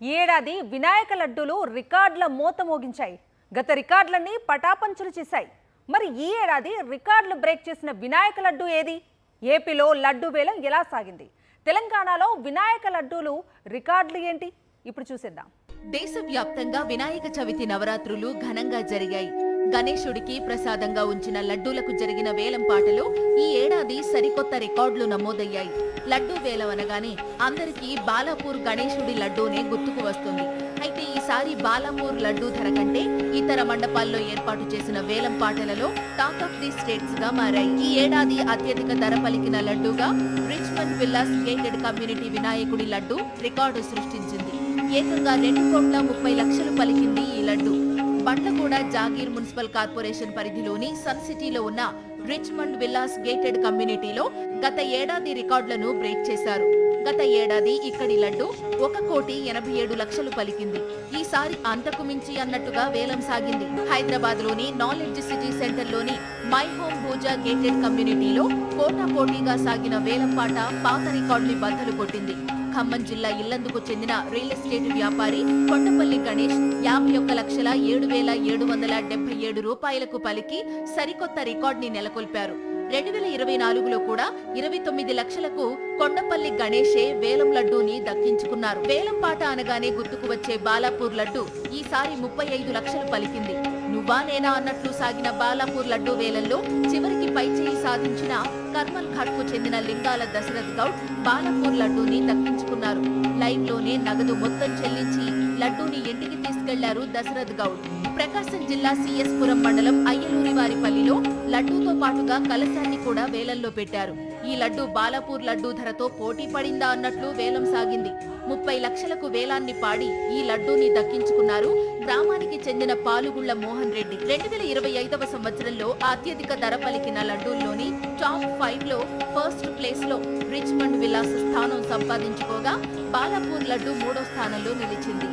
ఈ ఏడాది వినాయక లడ్డూలు రికార్డుల మోత మోగించాయి. గత రికార్డులన్నీ పటాపంచలు చేశాయి. మరి ఈ ఏడాది రికార్డులు బ్రేక్ చేసిన వినాయక లడ్డూ ఏది? ఏపీలో లడ్డూ వేలం ఎలా సాగింది? తెలంగాణలో వినాయక లడ్డూలు రికార్డులు ఏంటి? ఇప్పుడు చూసేద్దాం. దేశవ్యాప్తంగా వినాయక చవితి నవరాత్రులు ఘనంగా జరిగాయి. గణేశుడికి ప్రసాదంగా ఉంచిన లడ్డూలకు జరిగిన వేలం పాటలో ఈ ఏడాది సరికొత్త రికార్డులు నమోదయ్యాయి. లడ్డూ వేలం అనగానే అందరికీ బాలాపూర్ గణేశుడి లడ్డూనే గుర్తుకు వస్తుంది. అయితే ఈసారి బాలాపూర్ లడ్డూ ధర కంటే ఇతర మండపాల్లో ఏర్పాటు చేసిన వేలం పాటలలో టాక్ ఆఫ్ ది స్టేట్స్ గా మారాయి. ఈ ఏడాది అత్యధిక ధర పలికిన లడ్డూగా రిచ్మండ్ విల్లాస్ గేటెడ్ కమ్యూనిటీ వినాయకుడి లడ్డూ రికార్డు సృష్టించింది. ఏకంగా 2,30,00,000 పలికింది ఈ లడ్డూ. బండ్లగూడ జాగీర్ మున్సిపల్ కార్పొరేషన్ పరిధిలోని సన్ సిటీలో ఉన్న రిచ్మండ్ విల్లాస్ గేటెడ్ కమ్యూనిటీలో గత ఏడాది రికార్డులను బ్రేక్ చేశారు. గత ఏడాది ఇక్కడి లడ్డు 1,87,00,000 పలికింది. ఈసారి అంతకు మించి అన్నట్టుగా వేలం సాగింది. హైదరాబాద్ లోని నాలెడ్జ్ సిటీ సెంటర్ లోని మై హోమ్ పూజా గేటెడ్ కమ్యూనిటీలో పోటాపోటీగా సాగిన వేలం పాట పాత రికార్డుని బద్దలు కొట్టింది. ఖమ్మం జిల్లా ఇల్లందుకు చెందిన రియల్ ఎస్టేట్ వ్యాపారి కొండపల్లి గణేష్ 51,07,777 రూపాయలకు పలికి సరికొత్త రికార్డుని నెలకొల్పారు. 2024లో కూడా 29 లక్షలకు కొండపల్లి గణేషే వేలం లడ్డూని దక్కించుకున్నారు. వేలం పాట అనగానే గుర్తుకు వచ్చే బాలాపూర్ లడ్డు ఈసారి 35 లక్షలు పలికింది. నువ్వా నేనా అన్నట్లు సాగిన బాలాపూర్ లడ్డూ వేలంలో చివరికి పైచేయి సాధించిన కర్మల్ ఘాట్ కు చెందిన లింగాల దశరథ్ గౌడ్ బాలాపూర్ లడ్డూని దక్కించుకున్నారు. లైవ్ లోనే నగదు మొత్తం చెల్లించి లడ్డూని ఇంటికి తీసుకెళ్లారు దశరథ్ గౌడ్. ప్రకాశం జిల్లా సిఎస్పురం మండలం అయ్యలూరివారిపల్లిలో లడ్డూతో పాటుగా కలశాన్ని కూడా వేలంలో పెట్టారు. ఈ లడ్డూ బాలాపూర్ లడ్డూ ధరతో పోటీ పడిందా అన్నట్లు వేలం సాగింది. 30 లక్షలకు వేలాన్ని పాడి ఈ లడ్డూని దక్కించుకున్నారు గ్రామానికి చెందిన పాలుగుళ్ల మోహన్ రెడ్డి. 2025వ సంవత్సరంలో అత్యధిక ధర పలికిన లడ్డూల్లోని టాప్ 5లో ఫస్ట్ ప్లేస్ లో రిచ్మండ్ విలాస్ స్థానం సంపాదించుకోగా బాలాపూర్ లడ్డూ 3వ స్థానంలో నిలిచింది.